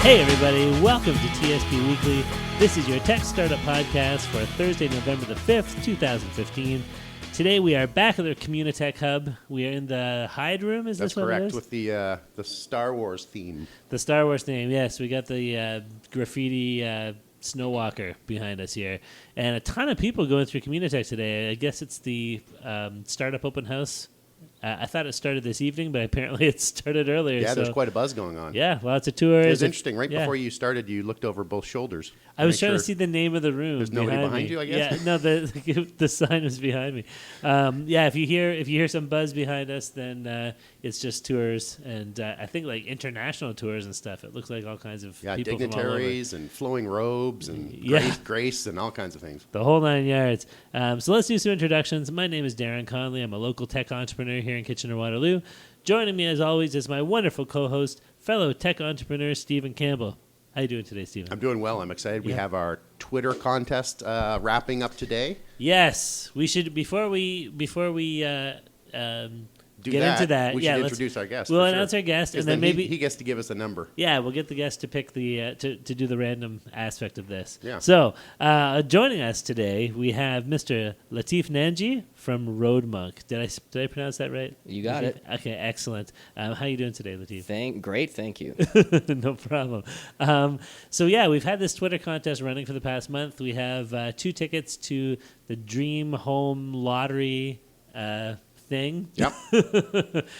Hey everybody, welcome to TSP Weekly. This is your tech startup podcast for Thursday, November the 5th, 2015. Today we are back at the Communitech Hub. We are in the Hyde Room, is That's this what correct, it is? with the Star Wars theme. The Star Wars theme, yes. We got the graffiti Snowwalker behind us here. And a ton of people going through Communitech today. I guess it's the Startup Open House. I thought it started this evening, but apparently it started earlier. Yeah, so. there's quite a buzz going on. Yeah, lots of tours. It was interesting. Right yeah. before you started, you looked over both shoulders. I was trying to see the name of the room. There's nobody behind me. you, I guess? Yeah, no, the sign was behind me. Yeah, if you hear some buzz behind us, then it's just tours, and I think like international tours and stuff. It looks like all kinds of people dignitaries from all over. and flowing robes and grace and all kinds of things. The whole 9 yards. So let's do some introductions. My name is Darren Conley. I'm a local tech entrepreneur here in Kitchener-Waterloo. Joining me, as always, is my wonderful co-host, fellow tech entrepreneur, Stephen Campbell. How you doing today, Stephen? I'm doing well. I'm excited. We have our Twitter contest wrapping up today. Yes, we should before we get into that. We should introduce our guest. We'll announce our guest, and then maybe he gets to give us a number. Yeah, we'll get the guest to pick the to do the random aspect of this. Yeah. So joining us today, we have Mr. Latif Nanji from Roadmunk. Did I pronounce that right? You got it. Okay, excellent. How you doing today, Latif? Great, thank you. No problem. So yeah, we've had this Twitter contest running for the past month. We have 2 tickets to the Dream Home Lottery thing. Yep.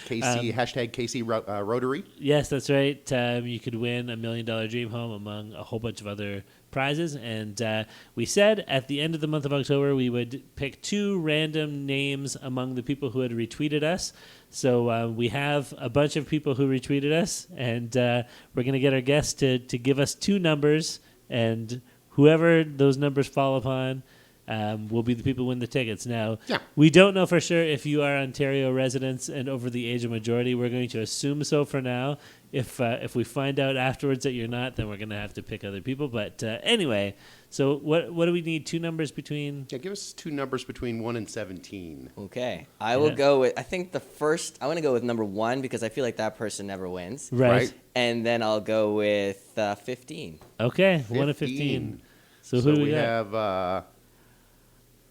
KC Rotary. Yes, that's right. You could win $1 million dream home among a whole bunch of other prizes. And we said at the end of the month of October we would pick 2 random names among the people who had retweeted us. So we have a bunch of people who retweeted us, and we're going to get our guests to give us 2 numbers, and whoever those numbers fall upon will be the people who win the tickets. Now, we don't know for sure if you are Ontario residents and over the age of majority. We're going to assume so for now. If we find out afterwards that you're not, then we're going to have to pick other people. But anyway, so what do we need? 2 numbers between? Yeah, give us 2 numbers between 1 and 17. Okay. I will go with, I think I want to go with number 1 because I feel like that person never wins. Right. And then I'll go with 15. Okay, 1 and 15. So who do we got?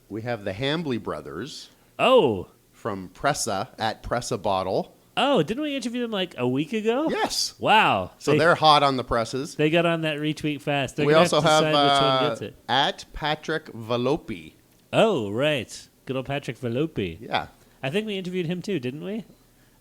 We have the Hambly brothers. Oh. From Pressa at Pressa Bottle. Oh, didn't we interview them like a week ago? Yes. Wow. So they're hot on the presses. They got on that retweet fast. We also have which one gets it. at Patrick Velopi. Oh, right. Good old Patrick Velopi. Yeah. I think we interviewed him too, didn't we?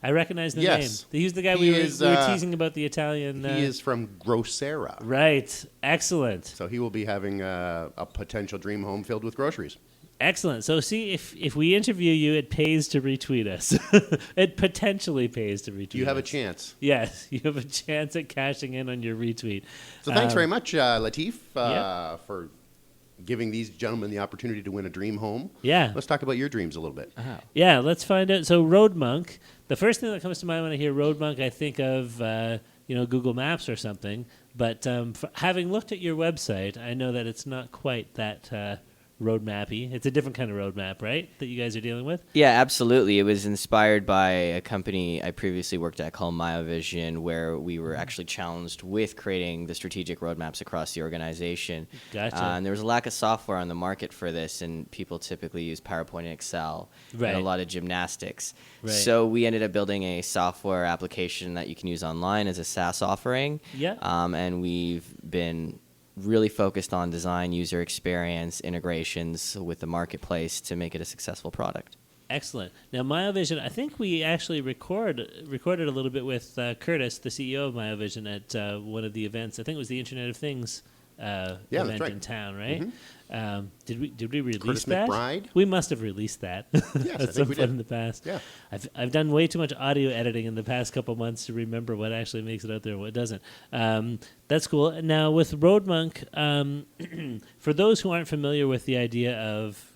I recognize the name. He's the guy we were teasing about the Italian. He is from Grosseria. Right. Excellent. So he will be having a potential dream home filled with groceries. Excellent. So see, if we interview you, it pays to retweet us. It potentially pays to retweet us. You have a chance. Yes, you have a chance at cashing in on your retweet. So thanks very much, Latif, for giving these gentlemen the opportunity to win a dream home. Yeah. Let's talk about your dreams a little bit. Yeah, let's find out. So Roadmunk, the first thing that comes to mind when I hear Roadmunk, I think of Google Maps or something. But having looked at your website, I know that it's not quite that roadmappy. It's a different kind of roadmap, right, that you guys are dealing with? Yeah, absolutely. It was inspired by a company I previously worked at called Myovision, where we were actually challenged with creating the strategic roadmaps across the organization. Gotcha. And there was a lack of software on the market for this, and people typically use PowerPoint and Excel and a lot of gymnastics. Right. So we ended up building a software application that you can use online as a SaaS offering. Yeah. And we've been really focused on design, user experience, integrations with the marketplace to make it a successful product. Excellent. Now, Myovision, I think we actually recorded a little bit with Curtis, the CEO of Myovision, at one of the events. I think it was the Internet of Things event in town, right? Mm-hmm. Did we release Curtis that? McBride? We must have released that. Yes, at some point in the past. Yeah. I've done way too much audio editing in the past couple months to remember what actually makes it out there and what doesn't. That's cool. Now with Roadmunk, for those who aren't familiar with the idea of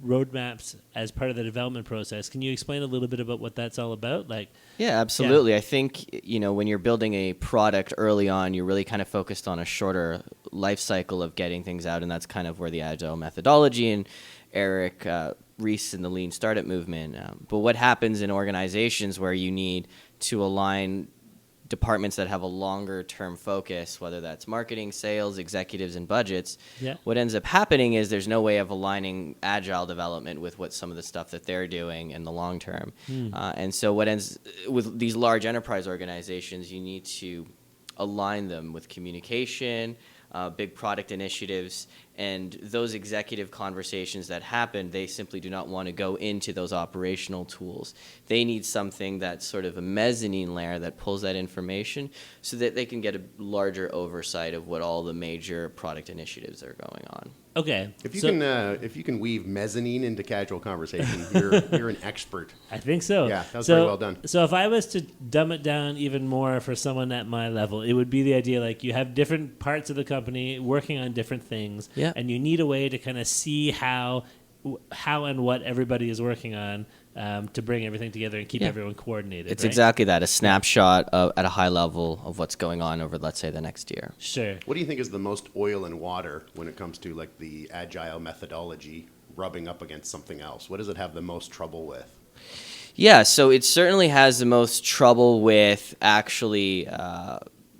roadmaps as part of the development process, can you explain a little bit about what that's all about? Yeah, absolutely. Yeah. I think when you're building a product early on, you're really kind of focused on a shorter life cycle of getting things out, and that's kind of where the agile methodology and Eric Ries and the lean startup movement. But what happens in organizations where you need to align departments that have a longer term focus, whether that's marketing, sales, executives, and budgets, what ends up happening is there's no way of aligning agile development with what some of the stuff that they're doing in the long term. And so what ends with these large enterprise organizations, you need to align them with communication, big product initiatives, and those executive conversations that happen, they simply do not want to go into those operational tools. They need something that's sort of a mezzanine layer that pulls that information so that they can get a larger oversight of what all the major product initiatives are going on. Okay. If you can weave mezzanine into casual conversation, you're an expert. I think so. Yeah, that was very well done. So if I was to dumb it down even more for someone at my level, it would be the idea like you have different parts of the company working on different things, and you need a way to kind of see how and what everybody is working on to bring everything together and keep everyone coordinated. It's right? exactly that, a snapshot at a high level of what's going on over, let's say, the next year. Sure. What do you think is the most oil and water when it comes to like the agile methodology rubbing up against something else? What does it have the most trouble with? Yeah, so it certainly has the most trouble with actually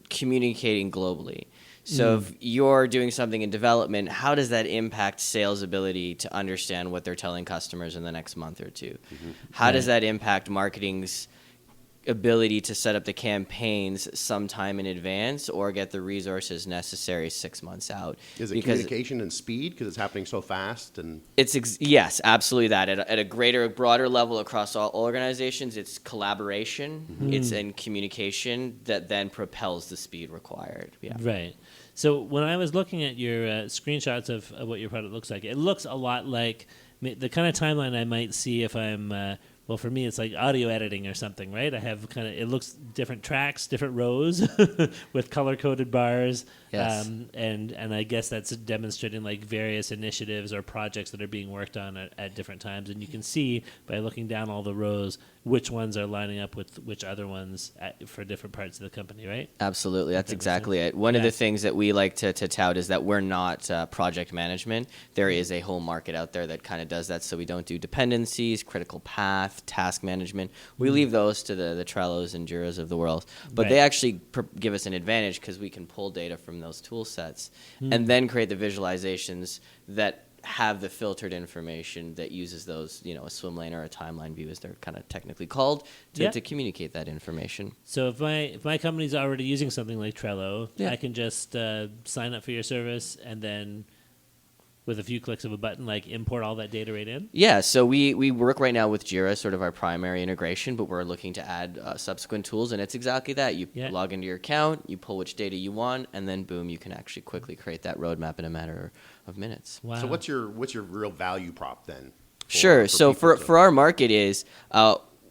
communicating globally. So if you're doing something in development, how does that impact sales' ability to understand what they're telling customers in the next month or two? How does that impact marketing's ability to set up the campaigns sometime in advance or get the resources necessary 6 months out? Is it communication and speed because it's happening so fast? And Yes, absolutely that. At a greater, broader level across all organizations, it's collaboration, it's in communication that then propels the speed required. Yeah. Right. So when I was looking at your screenshots of what your product looks like, it looks a lot like the kind of timeline I might see if I'm well, for me, it's like audio editing or something, right? I have it looks different tracks, different rows with color-coded bars. Yes. And I guess that's demonstrating like various initiatives or projects that are being worked on at different times. And you can see by looking down all the rows which ones are lining up with which other ones for different parts of the company, right? Absolutely. That's exactly it. One of the things that we like to tout is that we're not project management. There is a whole market out there that kind of does that. So we don't do dependencies, critical path, task management. We leave those to the Trellos and Jiras of the world. But they actually give us an advantage because we can pull data from those tool sets and then create the visualizations that have the filtered information that uses those, a swim lane or a timeline view, as they're kind of technically called, to communicate that information. So if my company's already using something like Trello, I can just sign up for your service and then with a few clicks of a button, like import all that data right in? Yeah, so we work right now with Jira, sort of our primary integration, but we're looking to add subsequent tools, and it's exactly that. You log into your account, you pull which data you want, and then boom, you can actually quickly create that roadmap in a matter of minutes. Wow. So what's your real value prop then? Sure. So for our market is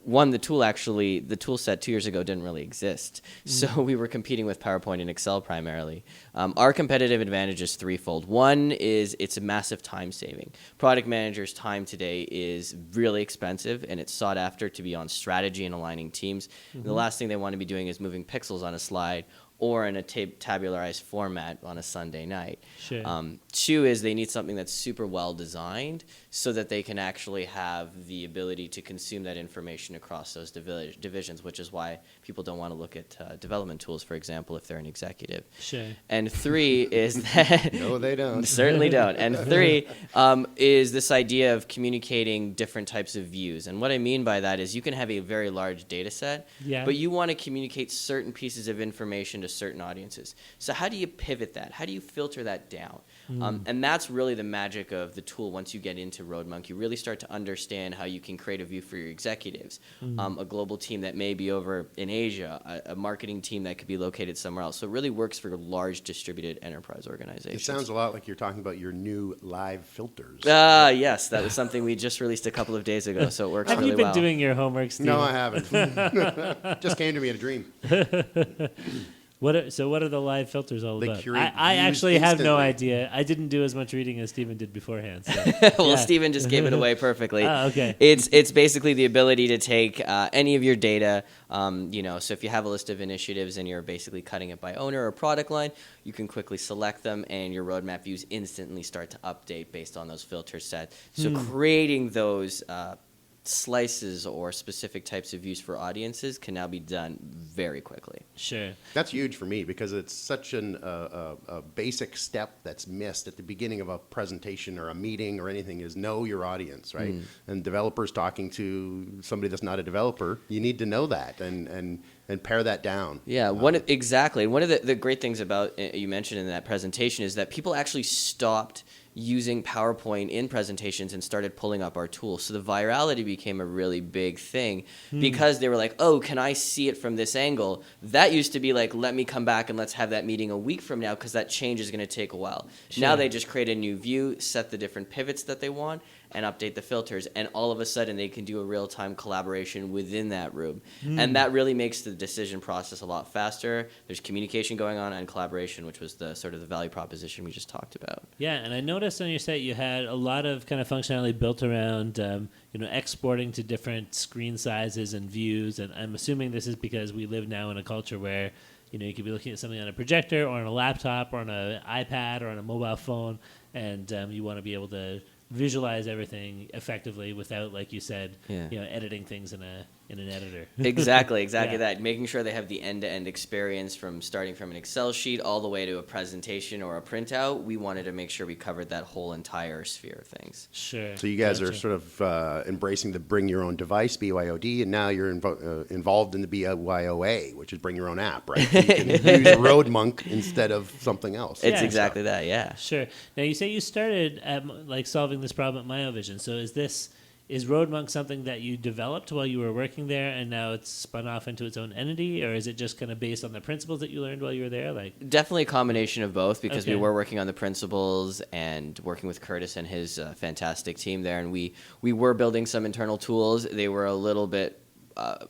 one, the tool set 2 years ago didn't really exist. So we were competing with PowerPoint and Excel primarily. Our competitive advantage is threefold. One is it's a massive time saving. Product managers' time today is really expensive, and it's sought after to be on strategy and aligning teams. And the last thing they want to be doing is moving pixels on a slide or in a tabularized format on a Sunday night. Sure. Two is they need something that's super well designed so that they can actually have the ability to consume that information across those divisions, which is why people don't want to look at development tools, for example, if they're an executive. Sure. And three is that... No, they don't. Certainly don't. And three is this idea of communicating different types of views. And what I mean by that is you can have a very large data set, but you want to communicate certain pieces of information to certain audiences. So how do you pivot that? How do you filter that down? And that's really the magic of the tool. Once you get into Roadmunk, you really start to understand how you can create a view for your executives, a global team that may be over in Asia, a marketing team that could be located somewhere else. So it really works for large distributed enterprise organizations. It sounds a lot like you're talking about your new live filters. Yes, that was something we just released a couple of days ago, so it works really well. Have you been doing your homework, Steve? No, I haven't. Just came to me in a dream. What are the live filters all They about? curate I views actually have no instantly. idea. I didn't do as much reading as Stephen did beforehand. So. Well, Stephen just gave it away perfectly. Okay. It's basically the ability to take any of your data, so if you have a list of initiatives and you're basically cutting it by owner or product line, you can quickly select them and your roadmap views instantly start to update based on those filter sets. So creating those slices or specific types of views for audiences can now be done very quickly. Sure. That's huge for me because it's such a basic step that's missed at the beginning of a presentation or a meeting or anything is know your audience, right? And developers talking to somebody that's not a developer, you need to know that and pare that down. Yeah, exactly. And one of the great things about you mentioned in that presentation is that people actually stopped using PowerPoint in presentations and started pulling up our tools. So the virality became a really big thing because they were like, oh, can I see it from this angle? That used to be like, let me come back and let's have that meeting a week from now because that change is going to take a while. Sure. Now they just create a new view, set the different pivots that they want, and update the filters. And all of a sudden they can do a real-time collaboration within that room. And that really makes the decision process a lot faster. There's communication going on and collaboration, which was the sort of the value proposition we just talked about. Yeah, and I noticed on your site you had a lot of kind of functionality built around exporting to different screen sizes and views. And I'm assuming this is because we live now in a culture where you could be looking at something on a projector or on a laptop or on an iPad or on a mobile phone, and you want to be able to visualize everything effectively without, like you said, editing things in an editor. Exactly Yeah. that. Making sure they have the end-to-end experience from starting from an Excel sheet all the way to a presentation or a printout. We wanted to make sure we covered that whole entire sphere of things. Sure. So you guys Gotcha. are sort of embracing the bring your own device, BYOD, and now you're involved in the BYOA, which is bring your own app, right? So you can use Roadmunk instead of something else. It's Yeah. exactly that, yeah. Sure. Now you say you started at solving this problem at MyoVision. So is Roadmunk something that you developed while you were working there, and now it's spun off into its own entity, or is it just kind of based on the principles that you learned while you were there? Definitely a combination of both because Okay. we were working on the principles and working with Curtis and his fantastic team there, and we were building some internal tools. They were a little bit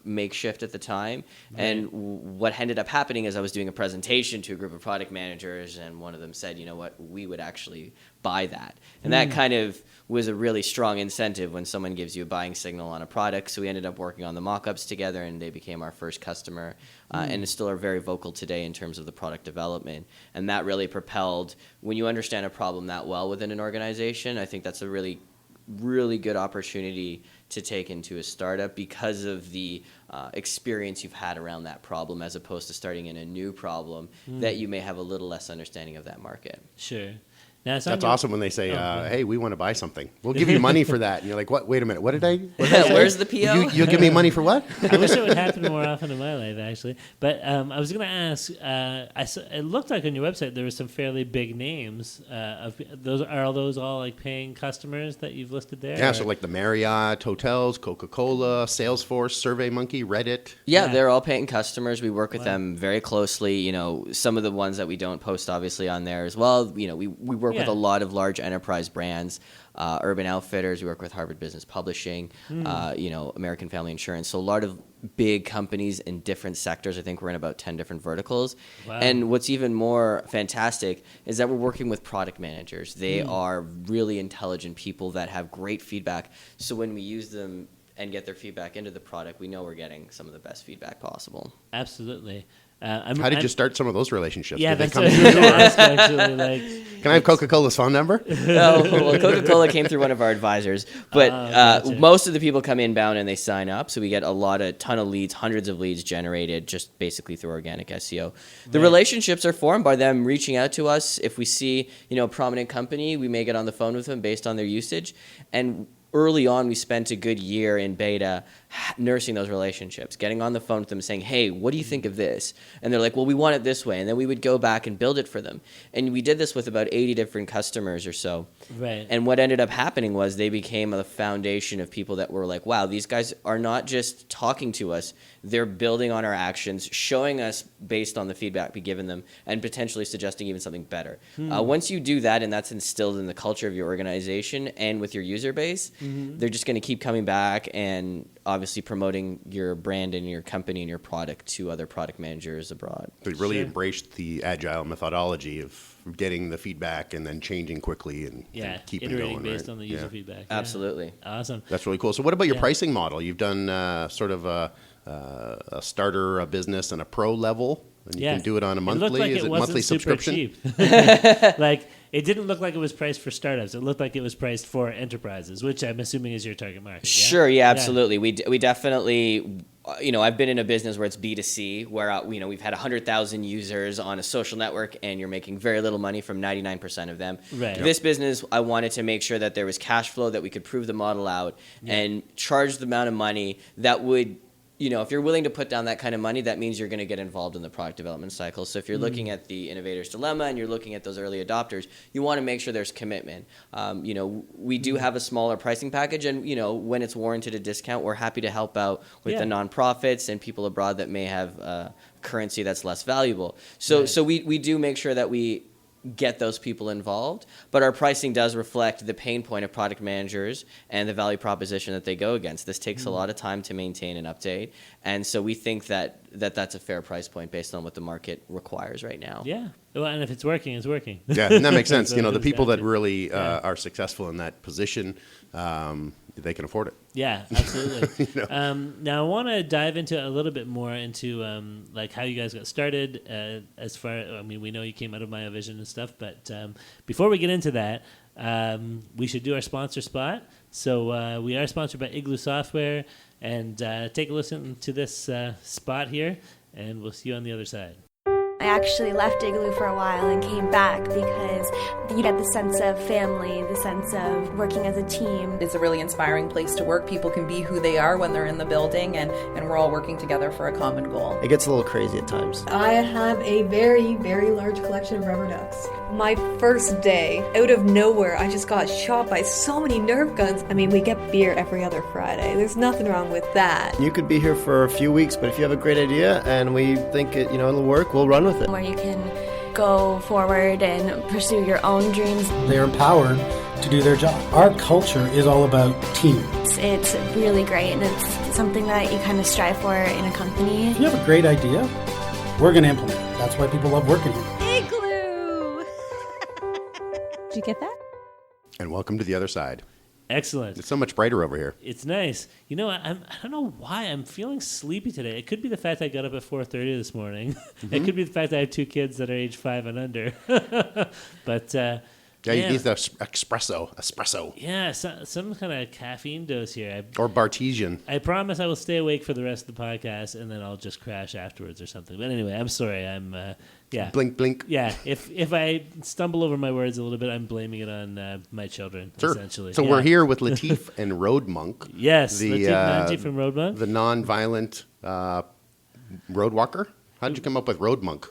makeshift at the time. Right. And what ended up happening is I was doing a presentation to a group of product managers, and one of them said, you know what, we would actually buy that. And that kind of was a really strong incentive when someone gives you a buying signal on a product. So we ended up working on the mock-ups together, and they became our first customer, and still are very vocal today in terms of the product development. And that really propelled, when you understand a problem that well within an organization, I think that's a really good opportunity to take into a startup because of the experience you've had around that problem, as opposed to starting in a new problem that you may have a little less understanding of that market. Sure. Now, That's awesome when they say, hey, we want to buy something. We'll give you money for that. And you're like, what? Wait a minute. What did I say? Where's the PO? You'll give me money for what? I wish it would happen more often in my life, actually. But I was going to ask, it looked like on your website there were some fairly big names. Are those all like paying customers that you've listed there? Yeah, or? so like the Marriott, hotels, Coca-Cola, Salesforce, SurveyMonkey, Reddit. Yeah, Yeah. they're all paying customers. We work with Wow. them very closely. You know, some of the ones that we don't post obviously on there as well. You know, we work with a lot of large enterprise brands, Urban Outfitters. We work with Harvard Business Publishing, American Family Insurance. So a lot of big companies in different sectors. I think we're in about 10 different verticals. Wow. And what's even more fantastic is that we're working with product managers. They are really intelligent people that have great feedback. So when we use them and get their feedback into the product, we know we're getting some of the best feedback possible. Absolutely. How did you start some of those relationships? Yeah, Did they that's come what through you, or- I was actually like. Can I have Coca-Cola's phone number? Well, Coca-Cola came through one of our advisors, but Gotcha. most of the people come inbound and they sign up. So we get a ton of leads, hundreds of leads generated just basically through organic SEO. The Right. relationships are formed by them reaching out to us. If we see, a prominent company, we may get on the phone with them based on their usage. And early on, we spent a good year in beta nursing those relationships, getting on the phone with them saying, hey, what do you think of this? And they're like, well, we want it this way. And then we would go back and build it for them. And we did this with about 80 different customers or so. Right. And what ended up happening was they became a foundation of people that were like, wow, these guys are not just talking to us, they're building on our actions, showing us based on the feedback we've given them, and potentially suggesting even something better. Once you do that, and that's instilled in the culture of your organization and with your user base, they're just going to keep coming back and obviously promoting your brand and your company and your product to other product managers abroad. They really Sure. embraced the agile methodology of getting the feedback and then changing quickly and keeping iterating going. based right? on the user Yeah. feedback. Yeah. Absolutely. Awesome. That's really cool. So what about your Yeah. pricing model? You've done sort of a starter, a business, and a pro level, and you Yeah. can do it on a It monthly. looked like Is it it wasn't monthly super subscription? cheap. Like it didn't look like it was priced for startups. It looked like it was priced for enterprises, which I'm assuming is your target market. Yeah? Sure, yeah, absolutely. We definitely, I've been in a business where it's B2C, where, we've had 100,000 users on a social network and you're making very little money from 99% of them. Right. This business, I wanted to make sure that there was cash flow, that we could prove the model out and charge the amount of money that would, if you're willing to put down that kind of money, that means you're going to get involved in the product development cycle. So if you're looking at the innovator's dilemma and you're looking at those early adopters, you want to make sure there's commitment. We do have a smaller pricing package, and when it's warranted a discount, we're happy to help out with the nonprofits and people abroad that may have currency that's less valuable. So we do make sure that we get those people involved, but our pricing does reflect the pain point of product managers and the value proposition that they go against. This takes a lot of time to maintain and update, and so we think that's a fair price point based on what the market requires right now. Yeah. Well, and if it's working, it's working. Yeah, and that makes sense. The people that really are successful in that position, they can afford it. Yeah, absolutely. Now I want to dive into a little bit more into like how you guys got started. We know you came out of MyoVision and stuff, but before we get into that, we should do our sponsor spot. So we are sponsored by Igloo Software, and take a listen to this spot here, and we'll see you on the other side. I actually left Igloo for a while and came back because you get the sense of family, the sense of working as a team. It's a really inspiring place to work. People can be who they are when they're in the building, and we're all working together for a common goal. It gets a little crazy at times. I have a very, very large collection of rubber ducks. My first day, out of nowhere, I just got shot by so many Nerf guns. I mean, we get beer every other Friday. There's nothing wrong with that. You could be here for a few weeks, but if you have a great idea and we think it'll work, we'll run with it. Where you can go forward and pursue your own dreams. They're empowered to do their job. Our culture is all about team. It's really great, and it's something that you kind of strive for in a company. If you have a great idea, we're going to implement it. That's why people love working here. Igloo! Did you get that? And welcome to the other side. Excellent. It's so much brighter over here. It's nice. I don't know why I'm feeling sleepy today. It could be the fact I got up at 4:30 this morning. It could be the fact that I have two kids that are age 5 and under. But you need the espresso. Yeah, some kind of caffeine dose here. Or Bartesian. I promise I will stay awake for the rest of the podcast, and then I'll just crash afterwards or something. But anyway, I'm sorry. Blink, blink. Yeah, if I stumble over my words a little bit, I'm blaming it on my children, Sure. essentially. So we're here with Latif and Roadmunk. Yes, Latif Nanji from Roadmunk. The non-violent roadwalker. How did you come up with Roadmunk?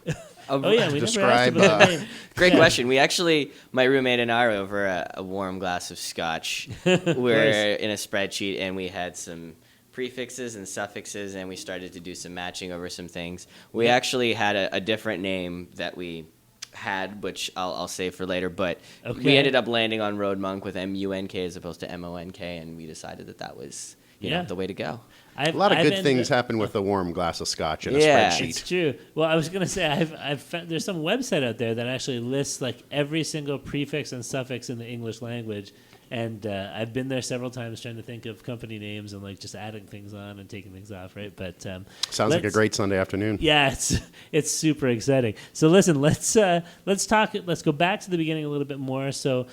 We never asked Describe, about that name. Great question. We actually, my roommate and I were over a warm glass of scotch. We're in a spreadsheet, and we had some prefixes and suffixes, and we started to do some matching over some things. We actually had a different name that we had, which I'll save for later, but we ended up landing on Roadmunk with M-U-N-K as opposed to M-O-N-K, and we decided that was the way to go. A lot of good things happen with a warm glass of scotch and a spreadsheet. It's true. Well, I was going to say, I've found, there's some website out there that actually lists like every single prefix and suffix in the English language. And I've been there several times trying to think of company names and like just adding things on and taking things off, right? But sounds like a great Sunday afternoon. Yeah, it's super exciting. So listen, let's talk. Let's go back to the beginning a little bit more. So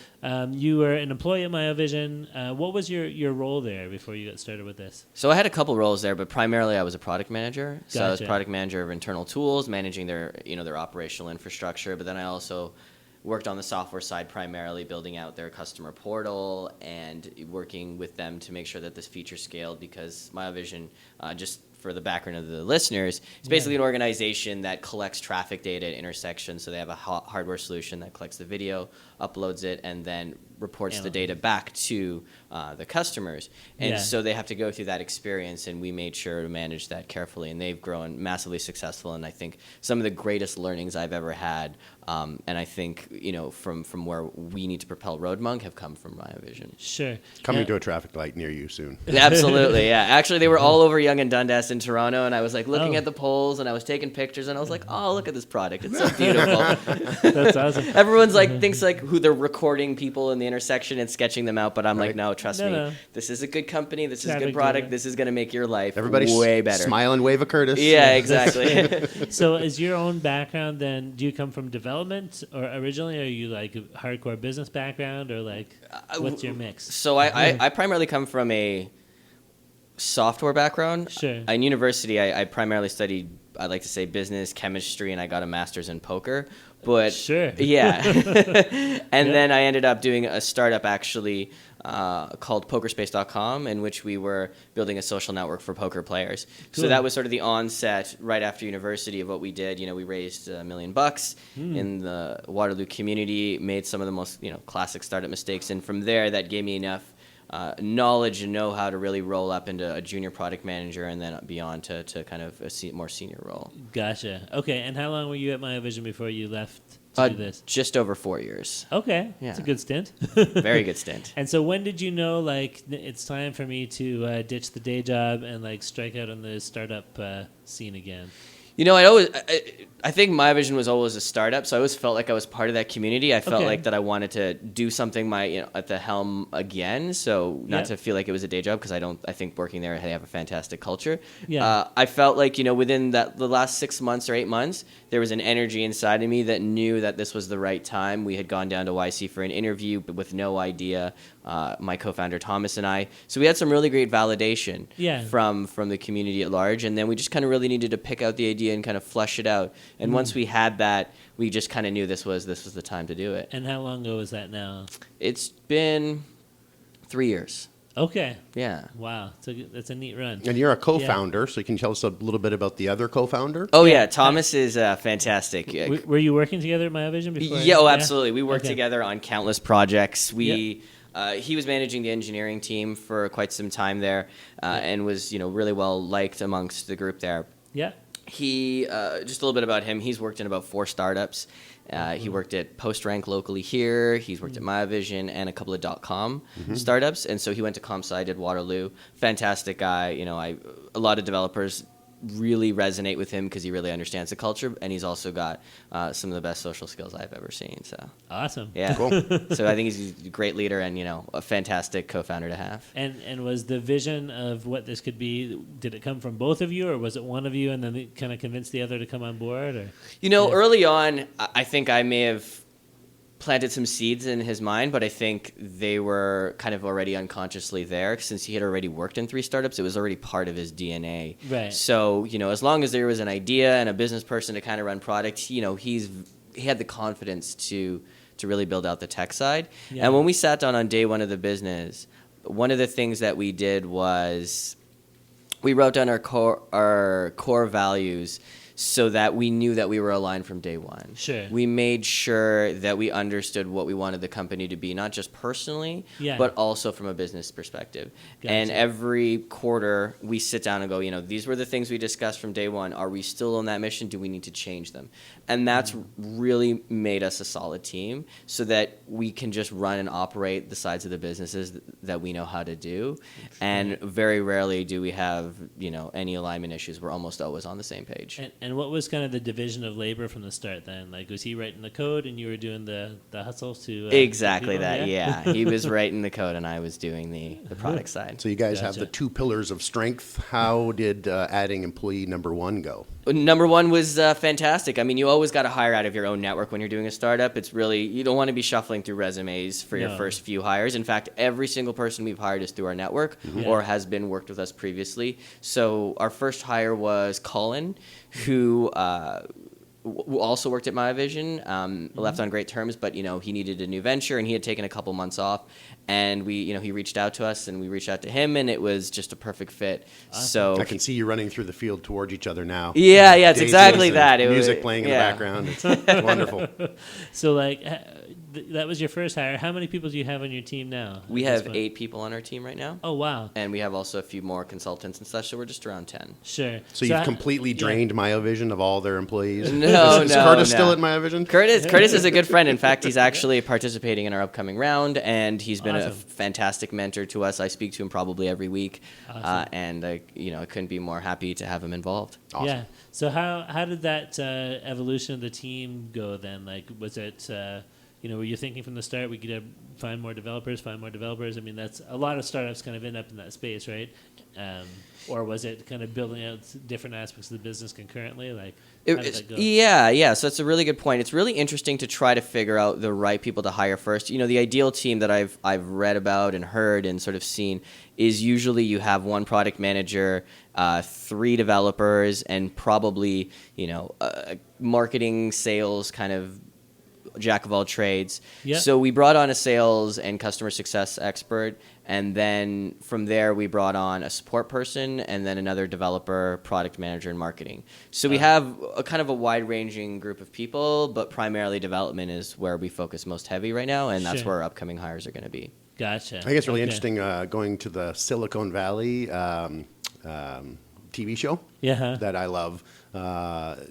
you were an employee at MyoVision. What was your role there before you got started with this? So I had a couple roles there, but primarily I was a product manager. So I was Gotcha. product manager of internal tools, managing their operational infrastructure. But then I also worked on the software side, primarily building out their customer portal and working with them to make sure that this feature scaled, because MyoVision, just for the background of the listeners, it's basically an organization that collects traffic data at intersections. So they have a hardware solution that collects the video, uploads it, and then reports the data back to the customers. And so they have to go through that experience, and we made sure to manage that carefully. And they've grown massively successful, and I think some of the greatest learnings I've ever had, and I think, from where we need to propel Roadmunk have come from MyoVision. Sure. Coming to a traffic light near you soon. Absolutely, yeah. Actually, they were all over Yonge and Dundas in Toronto, and I was like looking at the poles, and I was taking pictures, and I was like, oh, look at this product. It's so beautiful. That's awesome. Everyone's thinks who they're recording people in the intersection and sketching them out, but I'm like, no, trust No, me. no. This is a good company. This is a Traffic good product. driven. This is going to make your life Everybody way better. smile and wave a Curtis. Yeah, exactly. So is your own background then, do you come from development or originally, are you like a hardcore business background or like what's your mix? So I primarily come from a software background. Sure. In university, I primarily studied, I like to say, business, chemistry, and I got a master's in poker. But Sure. Yeah. And then I ended up doing a startup actually called pokerspace.com, in which we were building a social network for poker players. Cool. So that was sort of the onset right after university of what we did. We raised $1 million in the Waterloo community, made some of the most classic startup mistakes, and from there that gave me enough knowledge and know-how to really roll up into a junior product manager and then beyond to kind of a more senior role. Gotcha. Okay, and how long were you at MyVision before you left to do this? Just over 4 years. Okay, Yeah. that's a good stint. Very good stint. And so when did you know, like, it's time for me to ditch the day job and, like, strike out on the startup scene again? I think MyVision was always a startup, so I always felt like I was part of that community. I felt Okay. like that I wanted to do something at the helm again, so not to feel like it was a day job, because I think working there, they have a fantastic culture. Yeah. I felt like, within the last 6 months or 8 months, there was an energy inside of me that knew that this was the right time. We had gone down to YC for an interview, but with no idea, my co-founder Thomas and I. So we had some really great validation from the community at large, and then we just kind of really needed to pick out the idea and kind of flesh it out. And once we had that, we just kind of knew this was the time to do it. And how long ago was that now? It's been 3 years. Okay. Yeah. Wow. So that's a neat run. And you're a co-founder, so you can tell us a little bit about the other co-founder? Oh, yeah. Thomas is fantastic. Were you working together at MyVision before? Yeah, absolutely. We worked Okay. together on countless projects. He was managing the engineering team for quite some time there, and was really well liked amongst the group there. Yeah. He just a little bit about him. He's worked in about 4 startups. He worked at PostRank locally here. He's worked at MyVision and a couple of .com startups. And so he went to ComSci, did Waterloo. Fantastic guy. A lot of developers really resonate with him because he really understands the culture, and he's also got some of the best social skills I've ever seen. So Awesome. yeah, Cool. So I think he's a great leader and a fantastic co-founder to have. And was the vision of what this could be, did it come from both of you, or was it one of you and then it kind of convinced the other to come on board? Or Early on, I think I may have planted some seeds in his mind, but I think they were kind of already unconsciously there. Since he had already worked in 3 startups, it was already part of his DNA. Right. So, as long as there was an idea and a business person to kind of run product, he had the confidence to really build out the tech side. Yeah. And when we sat down on day one of the business, one of the things that we did was we wrote down our core values so that we knew that we were aligned from day one. Sure. We made sure that we understood what we wanted the company to be, not just personally, but also from a business perspective. Gotcha. And every quarter, we sit down and go, these were the things we discussed from day one. Are we still on that mission? Do we need to change them? And that's really made us a solid team so that we can just run and operate the sides of the businesses that we know how to do. And very rarely do we have, any alignment issues. We're almost always on the same page. And what was kind of the division of labor from the start then? Like, was he writing the code and you were doing the hustle to... Exactly people? that, yeah. He was writing the code and I was doing the product side. So you guys have Gotcha. the 2 pillars of strength. How did adding employee number 1 go? Number 1 was fantastic. I mean, you always got to hire out of your own network when you're doing a startup. It's really, you don't want to be shuffling through resumes for your first few hires. In fact, every single person we've hired is through our network or has been worked with us previously. So our first hire was Colin, who also worked at MyVision, left on great terms, but he needed a new venture and he had taken a couple months off, and he reached out to us and we reached out to him, and it was just a perfect fit. Awesome. So I can see you running through the field towards each other now. Yeah, it's Daisies exactly and that. Music playing in the background. It's wonderful. So, like, that was your first hire. How many people do you have on your team now? We at this have point? 8 people on our team right now. Oh, wow. And we have also a few more consultants and such, so we're just around 10. Sure. So you've completely drained MyoVision of all their employees? No, Is no, Curtis no. still at MyoVision? Curtis is a good friend. In fact, he's actually participating in our upcoming round, and he's been a Awesome. fantastic mentor to us. I speak to him probably every week, Awesome. and I couldn't be more happy to have him involved. Awesome. Yeah. So how did that evolution of the team go then? Like, was it were you thinking from the start we could find more developers? I mean, that's a lot of startups kind of end up in that space, right? Or was it kind of building out different aspects of the business concurrently? Like, how did that go? Yeah. So that's a really good point. It's really interesting to try to figure out the right people to hire first. The ideal team that I've read about and heard and sort of seen is usually you have one product manager, 3 developers, and probably marketing, sales, kind of jack of all trades. Yep. So we brought on a sales and customer success expert, and then from there we brought on a support person and then another developer, product manager, and marketing. So we have a kind of a wide-ranging group of people, but primarily development is where we focus most heavy right now, and that's Sure. where our upcoming hires are going to be. Gotcha. I think it's really Okay. interesting going to the Silicon Valley TV show Yeah. that I love.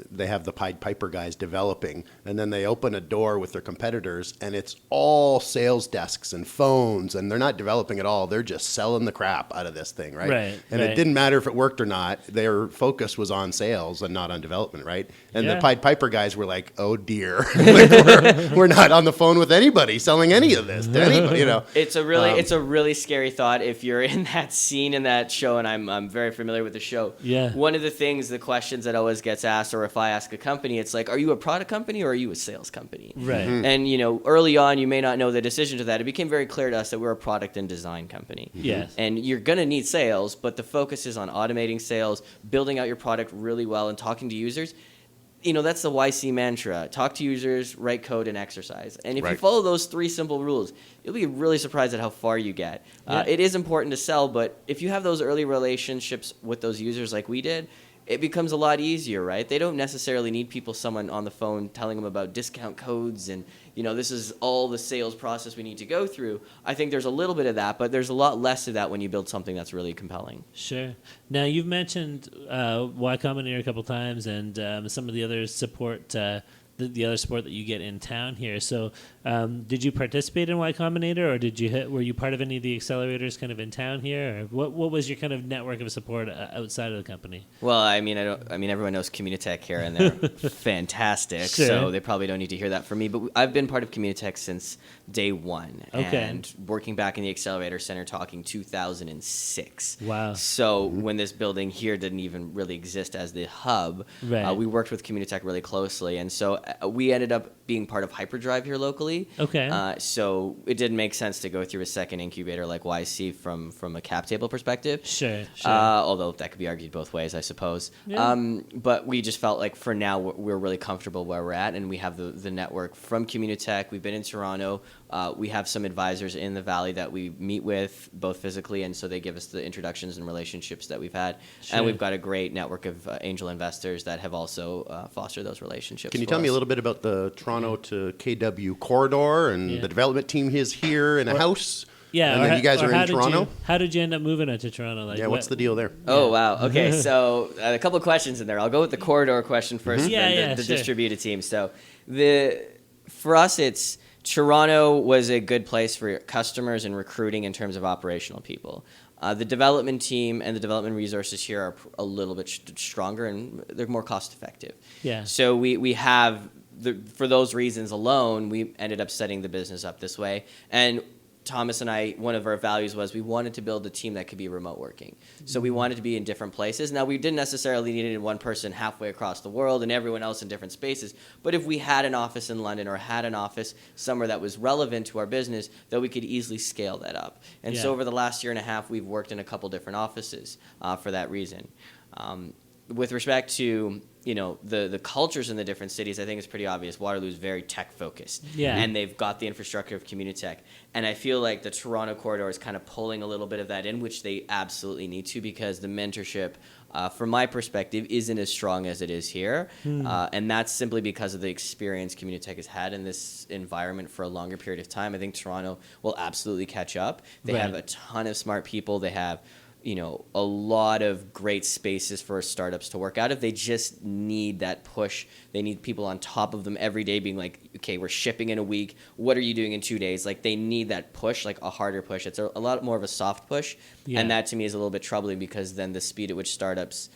They have the Pied Piper guys developing, and then they open a door with their competitors, and it's all sales desks and phones, and they're not developing at all. They're just selling the crap out of this thing, right? Right, And right. it didn't matter if it worked or not. Their focus was on sales and not on development, right? And Yeah. the Pied Piper guys were like, "Oh dear, like, we're not on the phone with anybody selling any of this to anybody," It's a really scary thought if you're in that scene in that show, and I'm very familiar with the show. Yeah. One of the things, the questions that always gets asked, or if I ask a company, it's like, are you a product company or are you a sales company? Right. And early on, you may not know the decision to that. It became very clear to us that we're a product and design company. Yes. And you're going to need sales, but the focus is on automating sales, building out your product really well, and talking to users. That's the YC mantra. Talk to users, write code, and exercise. And if you Right. follow those 3 simple rules, you'll be really surprised at how far you get. Yeah. It is important to sell, but if you have those early relationships with those users like we did, it becomes a lot easier, right? They don't necessarily need someone on the phone telling them about discount codes and, this is all the sales process we need to go through. I think there's a little bit of that, but there's a lot less of that when you build something that's really compelling. Sure. Now, you've mentioned Y Combinator a couple times and some of the other support, the other support that you get in town here. So did you participate in Y Combinator, or were you part of any of the accelerators kind of in town here? Or what was your kind of network of support outside of the company? Well, everyone knows Communitech here, and they're fantastic. Sure. So they probably don't need to hear that from me. But I've been part of Communitech since day one, Okay. and working back in the Accelerator Center, talking 2006. Wow. So when this building here didn't even really exist as the hub, Right. we worked with Communitech really closely, and so we ended up being part of Hyperdrive here locally. Okay. So it didn't make sense to go through a second incubator like YC from a cap table perspective. Sure. Although that could be argued both ways, I suppose. Yeah. But we just felt like for now we're really comfortable where we're at, and we have the network from Communitech. We've been in Toronto. We have some advisors in the Valley that we meet with both physically, and so they give us the introductions and relationships that we've had. Sure. And we've got a great network of angel investors that have also fostered those relationships. Can you for tell me a us. little bit about the Toronto to KW corridor and Yeah. the development team is here in a house? Yeah. And or then you guys or are how in did Toronto? How did you end up moving out to Toronto? Like, Yeah, what's the deal there? Oh, wow. Okay, so a couple of questions in there. I'll go with the corridor question first, Yeah, then yeah, the sure. distributed team. So for us, it's Toronto was a good place for customers and recruiting in terms of operational people. The development team and the development resources here are a little bit stronger, and they're more cost effective. Yeah. So we have, for those reasons alone, we ended up setting the business up this way. And Thomas and I, one of our values was we wanted to build a team that could be remote working. So we wanted to be in different places. Now, we didn't necessarily need one person halfway across the world and everyone else in different spaces. But if we had an office in London or had an office somewhere that was relevant to our business, that we could easily scale that up. And Yeah. so over the last year and a half, we've worked in a couple different offices for that reason. With respect to the cultures in the different cities, I think it's pretty obvious. Waterloo is very tech focused, Yeah. and they've got the infrastructure of Communitech. And I feel like the Toronto corridor is kind of pulling a little bit of that in, which they absolutely need to, because the mentorship, from my perspective, isn't as strong as it is here, and that's simply because of the experience Communitech has had in this environment for a longer period of time. I think Toronto will absolutely catch up. They Right. have a ton of smart people. They have a lot of great spaces for startups to work out of. They just need that push. They need people on top of them every day being like, okay, we're shipping in a week. What are you doing in 2 days? Like, they need that push, like a harder push. It's a lot more of a soft push. Yeah. And that to me is a little bit troubling, because then the speed at which startups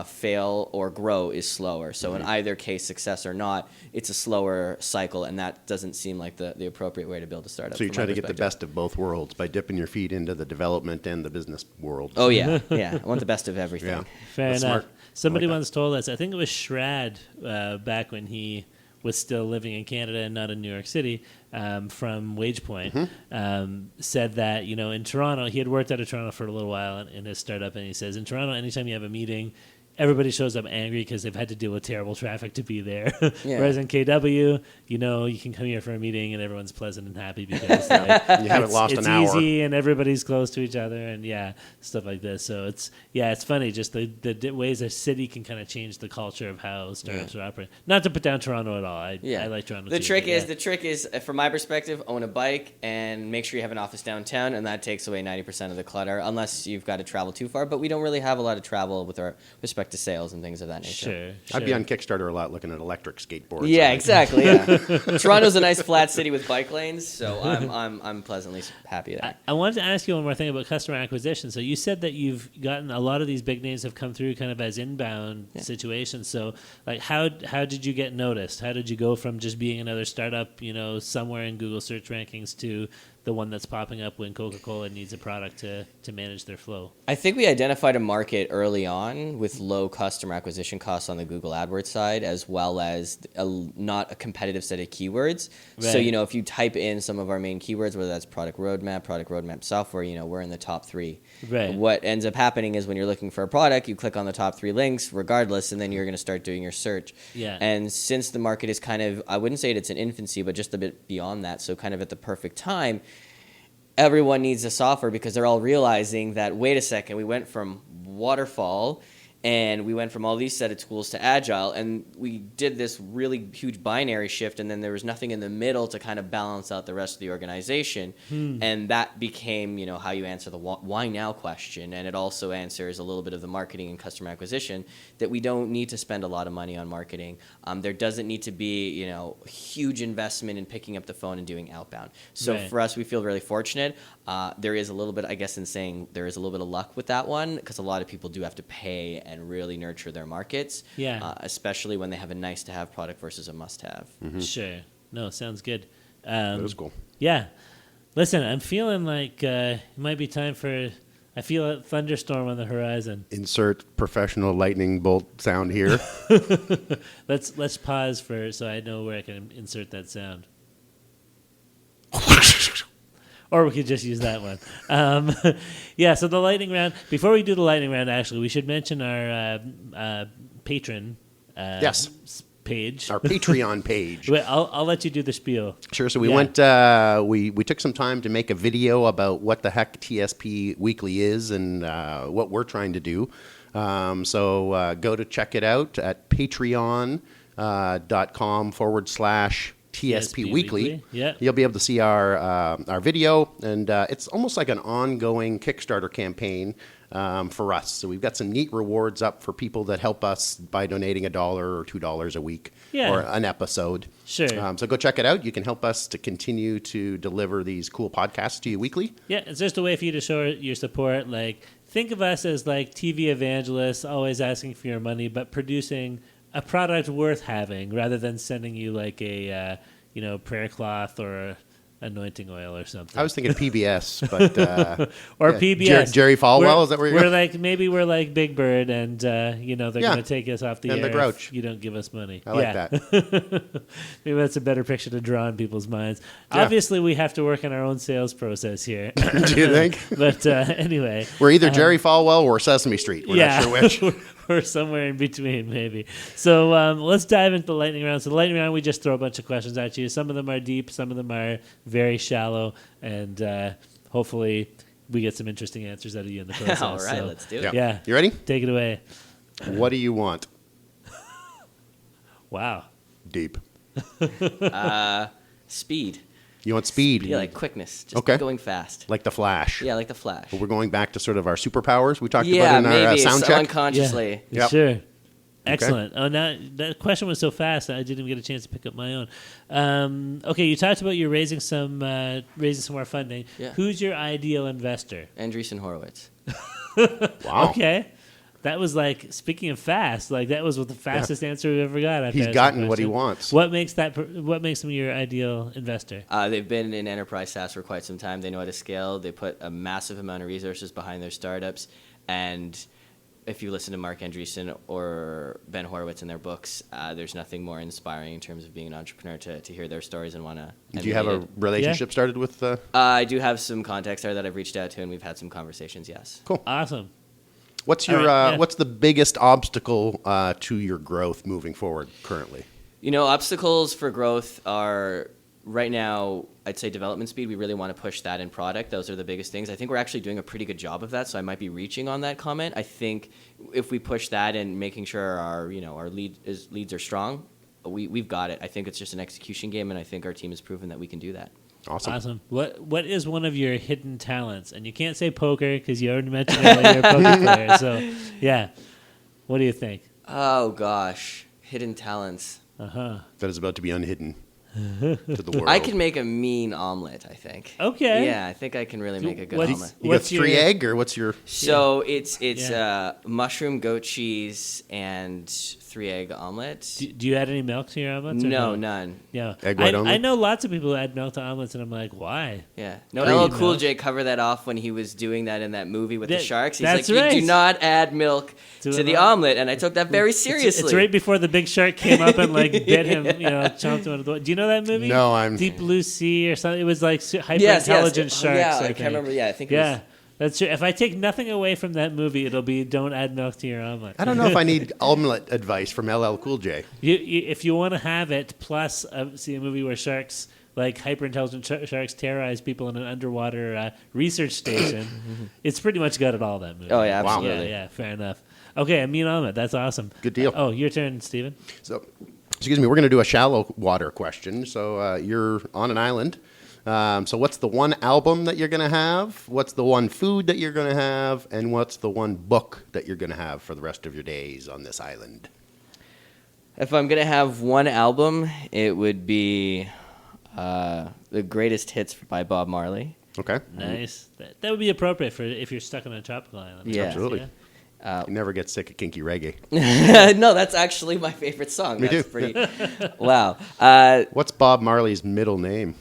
fail or grow is slower. So in either case, success or not, it's a slower cycle, and that doesn't seem like the appropriate way to build a startup. So you from try my to get the perspective. best of both worlds by dipping your feet into the development and the business world. Oh yeah, yeah. I want the best of everything. Yeah. Fair That's enough. smart. Somebody I like that. once told us, I think it was Shrad, back when he was still living in Canada and not in New York City, from WagePoint, said that, in Toronto, he had worked out of Toronto for a little while in his startup, and he says, in Toronto, anytime you have a meeting, everybody shows up angry because they've had to deal with terrible traffic to be there. Yeah. Whereas in KW, you can come here for a meeting and everyone's pleasant and happy because You haven't lost it's an hour. easy and everybody's close to each other and stuff like this. So it's funny just the ways a city can kind of change the culture of how startups are operating. Not to put down Toronto at all. I like Toronto. The too, trick but is, from my perspective, own a bike and make sure you have an office downtown, and that takes away 90% of the clutter, unless you've got to travel too far. But we don't really have a lot of travel with our respect to sales and things of that nature. Sure. I'd be on Kickstarter a lot looking at electric skateboards. Yeah, I think. exactly. Yeah, Toronto's a nice flat city with bike lanes, so I'm pleasantly happy there. I wanted to ask you one more thing about customer acquisition. So you said that you've gotten a lot of these big names have come through kind of as inbound situations. So like how did you get noticed? How did you go from just being another startup, somewhere in Google search rankings to the one that's popping up when Coca-Cola needs a product to manage their flow? I think we identified a market early on with low customer acquisition costs on the Google AdWords side, as well as not a competitive set of keywords. Right. So, if you type in some of our main keywords, whether that's product roadmap software, we're in the top 3. Right. What ends up happening is when you're looking for a product, you click on the top 3 links regardless, and then you're going to start doing your search. Yeah. And since the market is kind of, I wouldn't say it's an infancy, but just a bit beyond that, so kind of at the perfect time, everyone needs a software because they're all realizing that, wait a second, we went from waterfall and we went from all these set of tools to agile, and we did this really huge binary shift, and then there was nothing in the middle to kind of balance out the rest of the organization. And that became, how you answer the why now question. And it also answers a little bit of the marketing and customer acquisition, that we don't need to spend a lot of money on marketing. There doesn't need to be, huge investment in picking up the phone and doing outbound. So Right. for us, we feel really fortunate. There is a little bit, I guess, in saying there is a little bit of luck with that one, because a lot of people do have to pay and really nurture their markets, especially when they have a nice-to-have product versus a must-have. Sure. No, sounds good. That was cool. Yeah. Listen, I'm feeling like it might be time for. I feel a thunderstorm on the horizon. Insert professional lightning bolt sound here. Let's pause so I know where I can insert that sound. Or we could just use that one. So the lightning round. Before we do the lightning round, actually, we should mention our patron Yes. page. Our Patreon page. Wait, I'll let you do the spiel. Sure. So we Yeah. went. We took some time to make a video about what the heck TSP Weekly is and what we're trying to do. So go to check it out at patreon.com/TSP Weekly. Yeah. You'll be able to see our video, and it's almost like an ongoing Kickstarter campaign for us. So we've got some neat rewards up for people that help us by donating $1 or $2 a week or an episode. Sure. So go check it out. You can help us to continue to deliver these cool podcasts to you weekly. Yeah, it's just a way for you to show your support. Like, think of us as like TV evangelists, always asking for your money, but producing a product worth having, rather than sending you like a prayer cloth or anointing oil or something. I was thinking PBS, but or PBS. Jerry Falwell, is that where you're we're going? like maybe we're like Big Bird, and they're going to take us off the And air the Grouch. if you don't give us money. I like that. Maybe that's a better picture to draw in people's minds. Yeah. Obviously, we have to work on our own sales process here. Do you think? But anyway, We're either Jerry Falwell or Sesame Street. We're not sure which. We're somewhere in between, maybe. So let's dive into the lightning round. So the lightning round, we just throw a bunch of questions at you. Some of them are deep, some of them are very shallow, and hopefully we get some interesting answers out of you in the process. All right, So, let's do it. Yeah. You ready? Take it away. What do you want? Wow. Deep. Speed. You want speed? Yeah, like quickness. Just Okay. going fast. Like the Flash. Yeah, like the Flash. We're going back to sort of our superpowers we talked Yeah, about in our maybe sound so check. unconsciously. Yeah, Yep. sure. Excellent. Oh, now that question was so fast I didn't even get a chance to pick up my own. Okay, you talked about you raising some more funding. Yeah. Who's your ideal investor? Andreessen Horowitz. Wow. Okay, That was like, speaking of fast, like that was the fastest answer we've ever got. After He's asking gotten the what he question. wants. What makes him your ideal investor? They've been in enterprise SaaS for quite some time. They know how to scale. They put a massive amount of resources behind their startups. And if you listen to Mark Andreessen or Ben Horowitz in their books, there's nothing more inspiring in terms of being an entrepreneur to hear their stories and want to. Do you have a relationship started with? I do have some contacts there that I've reached out to, and we've had some conversations. Yes. Cool. Awesome. What's your what's the biggest obstacle to your growth moving forward currently? Obstacles for growth are right now, I'd say development speed. We really want to push that in product. Those are the biggest things. I think we're actually doing a pretty good job of that, so I might be reaching on that comment. I think if we push that and making sure our leads are strong, we've got it. I think it's just an execution game, and I think our team has proven that we can do that. Awesome. What is one of your hidden talents? And you can't say poker because you already mentioned that you're a poker player. So, yeah. What do you think? Oh, gosh. Hidden talents. That is about to be unhidden to the world. I can make a mean omelet, I think. Okay. Yeah, I think I can really make a good omelet. You got 3 egg, or what's your... So it's mushroom, goat cheese, and 3 egg omelet. Do you add any milk to your omelets? No, none. Yeah. Egg white only? I know lots of people who add milk to omelets, and I'm like, why? Yeah. No, Cream LL Cool milk. J covered that off when he was doing that in that movie with the sharks. He's that's like, right. you do not add milk to the omelet, and I took that very seriously. It's right before the big shark came up and like bit him, chomped him out of the. Do you know that movie? No, Deep Blue Sea or something. It was like hyper intelligent sharks. Yeah, I can't remember. Yeah, I think. Yeah. That's true. If I take nothing away from that movie, it'll be don't add milk to your omelet. I don't know if I need omelet advice from LL Cool J. If you want to have it, plus see a movie where sharks, like hyper-intelligent sharks, terrorize people in an underwater research station, it's pretty much got it all, that movie. Oh, yeah, absolutely. Yeah, fair enough. Okay, a mean omelet. That's awesome. Good deal. Oh, your turn, Steven. So, excuse me, we're going to do a shallow water question. So you're on an island. So what's the one album that you're going to have? What's the one food that you're going to have? And what's the one book that you're going to have for the rest of your days on this island? If I'm going to have one album, it would be The Greatest Hits by Bob Marley. Okay. Nice. That would be appropriate for if you're stuck on a tropical island. Yeah. Absolutely. Yeah. You never get sick of kinky reggae. No, that's actually my favorite song. Me That's too. Pretty, wow. What's Bob Marley's middle name?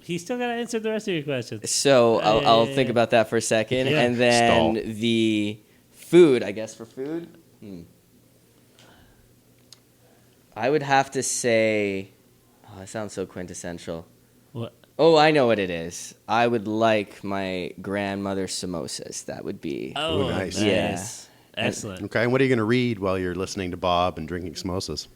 He's still got to answer the rest of your questions. So I'll think about that for a second. Yeah. And then Stall. the food, I guess for food, I would have to say, that sounds so quintessential. What? Oh, I know what it is. I would like my grandmother's samosas. That would be. Oh, nice. nice. Yeah. Excellent. Okay, and what are you going to read while you're listening to Bob and drinking samosas?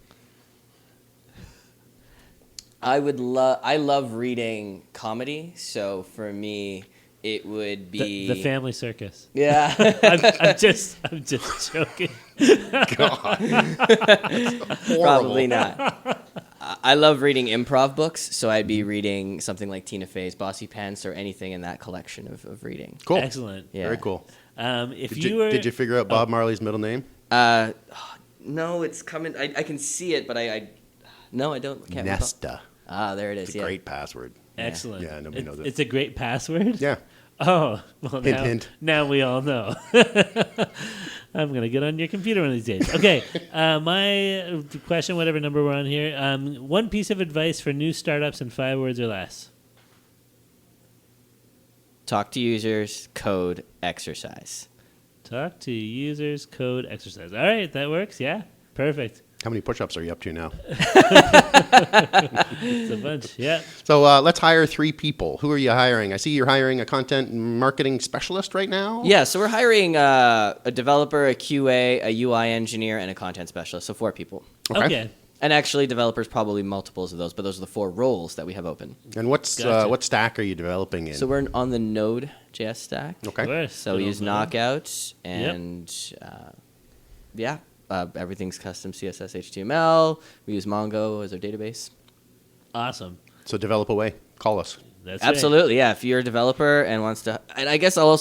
I love reading comedy, so for me, it would be The Family Circus. Yeah. I'm just joking. Probably not. I love reading improv books, so I'd be reading something like Tina Fey's Bossy Pants or anything in that collection of reading. Cool. Excellent. Yeah. Very cool. If Did you figure out Bob Marley's middle name? No, it's coming. I can see it, but I don't. Can't recall. Nesta. There it is. It's a great password. Excellent. Yeah, nobody knows it. It's a great password? Yeah. Oh, well, Hint, hint. Now we all know. I'm going to get on your computer one of these days. Okay, my question, whatever number we're on here, one piece of advice for new startups in 5 words or less. Talk to users, code, exercise. Talk to users, code, exercise. All right, that works. Yeah, perfect. How many push-ups are you up to now? It's a bunch. Yeah. So let's hire 3 people. Who are you hiring? I see you're hiring a content marketing specialist right now. Yeah, so we're hiring a developer, a QA, a UI engineer, and a content specialist. So 4 people. Okay. And actually, developers probably multiples of those, but those are the 4 roles that we have open. And what's Gotcha. what stack are you developing in? So we're on the Node.js stack. Okay. Of course. So we use Little- Knockout, and everything's custom CSS, HTML. We use Mongo as our database. Awesome. So develop away. Call us. That's right. Absolutely, yeah. If you're a developer and wants to, and I guess I'll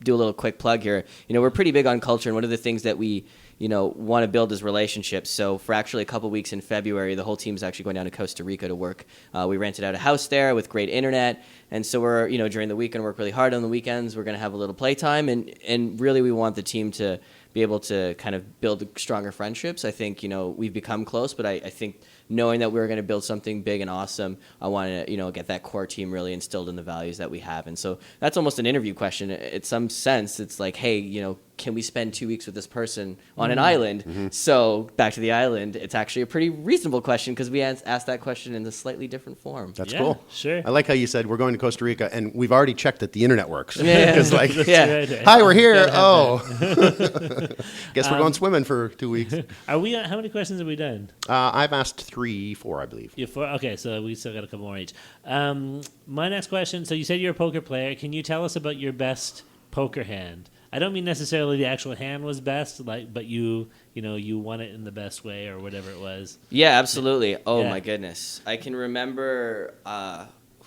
do a little quick plug here. We're pretty big on culture, and one of the things that we want to build is relationships. So for actually a couple weeks in February, the whole team is actually going down to Costa Rica to work. We rented out a house there with great internet. And so we're, during the weekend, work really hard. On the weekends, we're going to have a little playtime. And really, we want the team to be able to kind of build stronger friendships. I think, we've become close, but I think knowing that we're going to build something big and awesome, I want to, get that core team really instilled in the values that we have. And so that's almost an interview question. In some sense, it's like, hey, can we spend 2 weeks with this person on an island? Mm-hmm. So back to the island, it's actually a pretty reasonable question because we asked that question in a slightly different form. That's cool. Sure. I like how you said we're going to Costa Rica, and we've already checked that the internet works. Yeah. Because hi, we're here. Oh, guess we're going swimming for 2 weeks. Are we? How many questions have we done? I've asked 4, I believe. Yeah, 4. Okay, so we still got a couple more each. My next question. So you said you're a poker player. Can you tell us about your best poker hand? I don't mean necessarily the actual hand was best, but you won it in the best way or whatever it was. Yeah, absolutely. Oh Yeah. my goodness, I can remember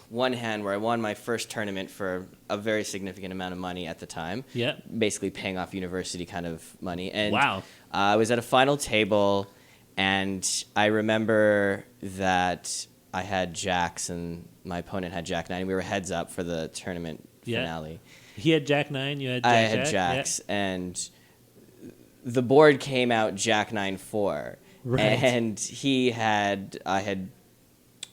one hand where I won my first tournament for a very significant amount of money at the time. Yeah, basically paying off university kind of money. And wow. I was at a final table, and I remember that I had jacks and my opponent had jack 9. We were heads up for the tournament finale. He had jack 9. You had jack. I had jacks, and the board came out jack 9-4, right. and I had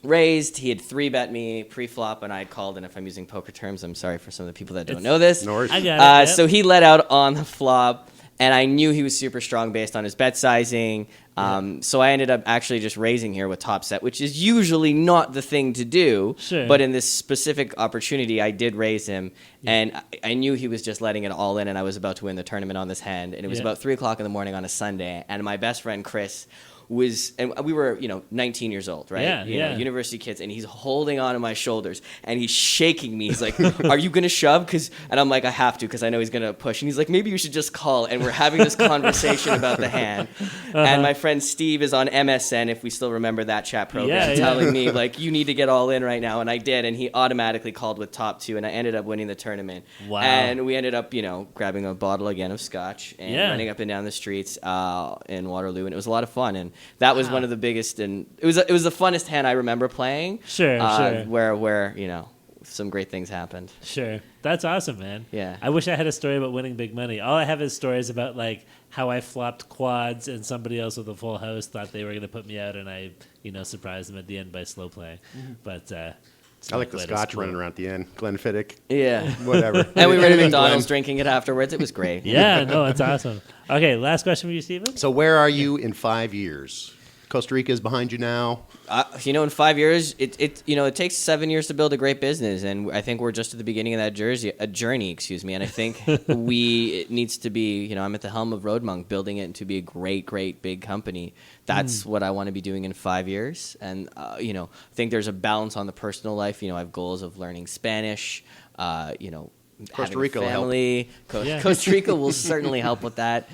raised. He had 3-bet me pre-flop, and I had called. And if I'm using poker terms, I'm sorry for some of the people that don't know this. No worries. I got it. Yep. So he let out on the flop, and I knew he was super strong based on his bet sizing. So I ended up actually just raising here with top set, which is usually not the thing to do. Sure. But in this specific opportunity, I did raise him, and I knew he was just letting it all in, and I was about to win the tournament on this hand. And it was about 3 o'clock in the morning on a Sunday, and my best friend Chris and we were 19 years old, right? University kids, and he's holding on to my shoulders and he's shaking me. He's like, are you gonna shove? And I'm like, I have to, because I know he's gonna push. And he's like, maybe you should just call. And we're having this conversation about the hand, and my friend Steve is on MSN, if we still remember that chat program, telling me like, you need to get all in right now. And I did, and he automatically called with top 2, and I ended up winning the tournament. Wow. And we ended up grabbing a bottle again of scotch and running up and down the streets in Waterloo, and it was a lot of fun. And that was one of the biggest, and it was the funnest hand I remember playing. Sure. Where some great things happened. Sure. That's awesome, man. Yeah. I wish I had a story about winning big money. All I have is stories about like how I flopped quads and somebody else with a full house thought they were going to put me out, and I surprised them at the end by slow playing. Mm-hmm. But I like the scotch running around at the end. Glenfiddich. Yeah. Whatever. And we were at McDonald's drinking it afterwards. It was great. Yeah, no, it's awesome. Okay, last question for you, Steven. So where are you in 5 years? Costa Rica is behind you now. In 5 years, it takes 7 years to build a great business, and I think we're just at the beginning of that journey. And I think it needs to be. I'm at the helm of Roadmunk, building it to be a great, great big company. That's what I want to be doing in 5 years, and I think there's a balance on the personal life. I have goals of learning Spanish. Costa Rica will family. Costa Rica will certainly help with that.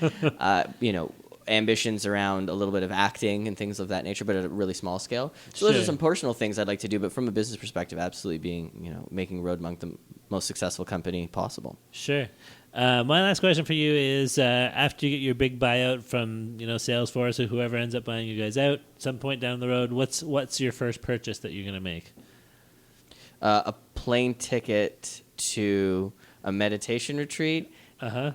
Ambitions around a little bit of acting and things of that nature, but at a really small scale. So those are some personal things I'd like to do, but from a business perspective, absolutely being, making Roadmunk the most successful company possible. Sure. My last question for you is, after you get your big buyout from, Salesforce or whoever ends up buying you guys out, some point down the road, what's your first purchase that you're going to make? A plane ticket to a meditation retreat.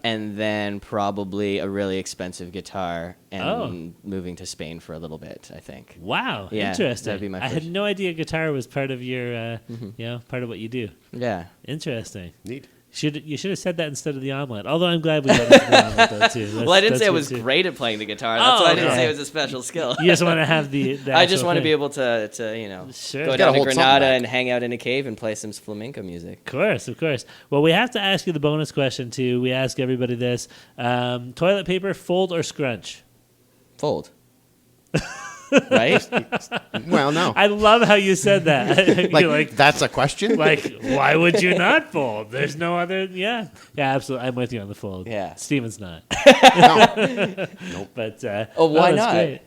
And then probably a really expensive guitar and moving to Spain for a little bit, I think. Wow, yeah, interesting. That'd be my I first. had no idea guitar was part of your, part of what you do. Yeah. Interesting. Neat. You should have said that instead of the omelet. Although I'm glad we got into the omelet though too. Well, I didn't say I was great at playing the guitar. That's why I didn't say it was a special skill. You just want to have the I just want to be able to go down to Granada and hang out in a cave and play some flamenco music. Of course. Well, we have to ask you the bonus question too. We ask everybody this: toilet paper, fold or scrunch? Fold. Right? Well, no. I love how you said that. like that's a question? Like, why would you not fold? There's no other. Yeah, absolutely. I'm with you on the fold. Yeah. No. Steven's not. Nope. But why no, not? that's great.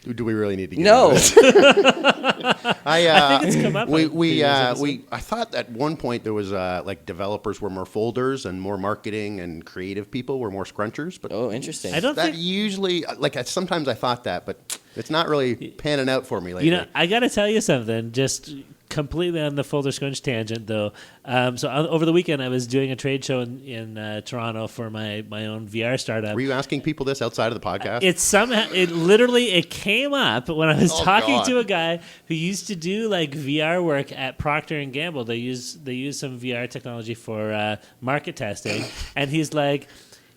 Do we really need to get No. into this? I think it's come up. on previous episodes. I thought at one point there was like developers were more folders and more marketing and creative people were more scrunchers. But Oh, interesting. I don't that think. usually, sometimes I thought that, but it's not really panning out for me lately. You know, I got to tell you something. Just completely on the folder scrunch tangent, though. Over the weekend, I was doing a trade show in Toronto for my own VR startup. Were you asking people this outside of the podcast? It came up when I was Oh, talking God. to a guy who used to do like VR work at Procter and Gamble. They use some VR technology for market testing, and he's like.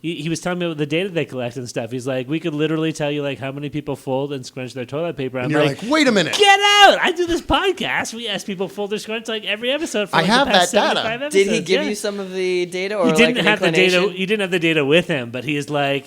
He was telling me about the data they collect and stuff. He's like, we could literally tell you like how many people fold and scrunch their toilet paper. I'm and you're like, wait a minute. get out! I do this podcast. We ask people fold their scrunch like every episode for I like, have the past that data. 75 Did he episodes. give Yeah. you some of the data, or He didn't like an have the data. inclination? He didn't have the data with him, but he's like,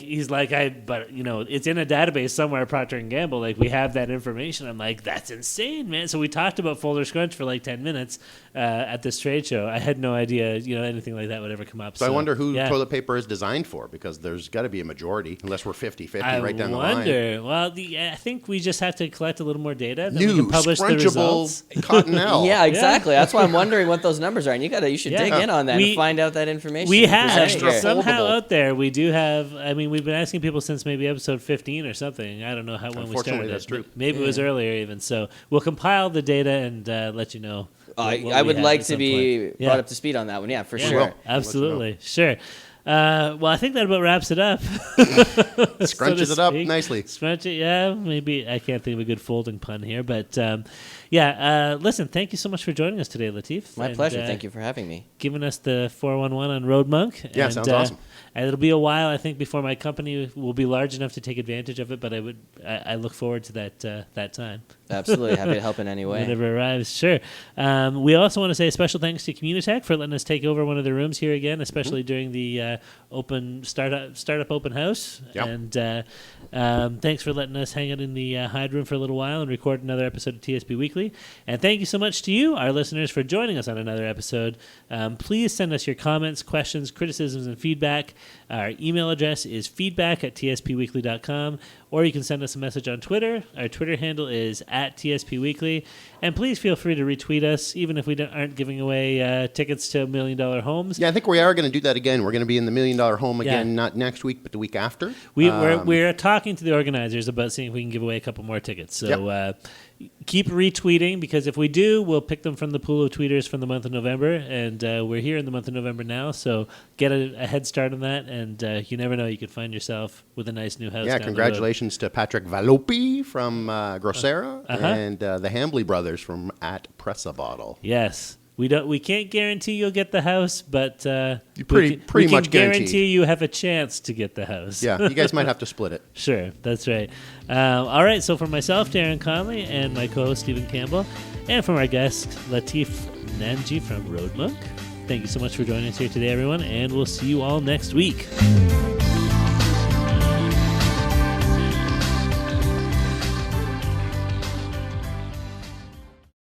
but you know, it's in a database somewhere at Procter and Gamble. Like we have that information. I'm like, that's insane, man. So we talked about folder scrunch for like 10 minutes at this trade show. I had no idea, anything like that would ever come up. So I wonder who yeah. toilet paper is designed for, because there's got to be a majority, unless we're 50-50 right down the line. I wonder. Well, I think we just have to collect a little more data. Then we can publish the scrunchable results. cottonelle. Yeah, exactly. That's why I'm wondering what those numbers are, and you should Yeah. dig in on that We- and find out that information. We and present have it extra here. somehow foldable. out there. We do have. I mean, we've been asking people since maybe episode 15 or something. I don't know when we Unfortunately, started. that's it. true. Maybe it was earlier even. So we'll compile the data and let you know. what I we would have like at to some be point. brought up to speed on that one. Yeah, for Yeah, sure. will. absolutely, sure. Well, I think that about wraps it up. Scrunches it up nicely. Scrunch it, yeah. Maybe I can't think of a good folding pun here, but listen, thank you so much for joining us today, Latif. My and, pleasure. Thank you for having me. Giving us the 411 on Roadmunk. Yeah, sounds awesome. And it'll be a while, I think, before my company will be large enough to take advantage of it. But I look forward to that time. Absolutely. Happy to help in any way. Whenever it arrives, sure. We also want to say a special thanks to Communitech for letting us take over one of their rooms here again, especially during the open startup open house. Yep. And thanks for letting us hang out in the Hyde room for a little while and record another episode of TSP Weekly. And thank you so much to you, our listeners, for joining us on another episode. Please send us your comments, questions, criticisms, and feedback. Our email address is feedback@tspweekly.com, or you can send us a message on Twitter. Our Twitter handle is @TSPWeekly. And please feel free to retweet us, even if we aren't giving away tickets to $1 Million Homes. Yeah, I think we are going to do that again. We're going to be in the $1 Million Home again, Yeah. not next week, but the week after. We're talking to the organizers about seeing if we can give away a couple more tickets. So keep retweeting, because if we do, we'll pick them from the pool of tweeters from the month of November. And we're here in the month of November now, so get a head start on that. And you never know, you could find yourself with a nice new house. Yeah, down the road. congratulations to Patrick Valopi from Grosera and the Hambly brothers from @Pressabottle. Yes. We can't guarantee you'll get the house, but You pretty much guarantee guaranteed. you have a chance to get the house. Yeah, you guys might have to split it. Sure, that's right. All right, so for myself, Darren Conley, and my co-host, Stephen Campbell, and from our guest, Latif Nanji from Roadmunk, thank you so much for joining us here today, everyone, and we'll see you all next week.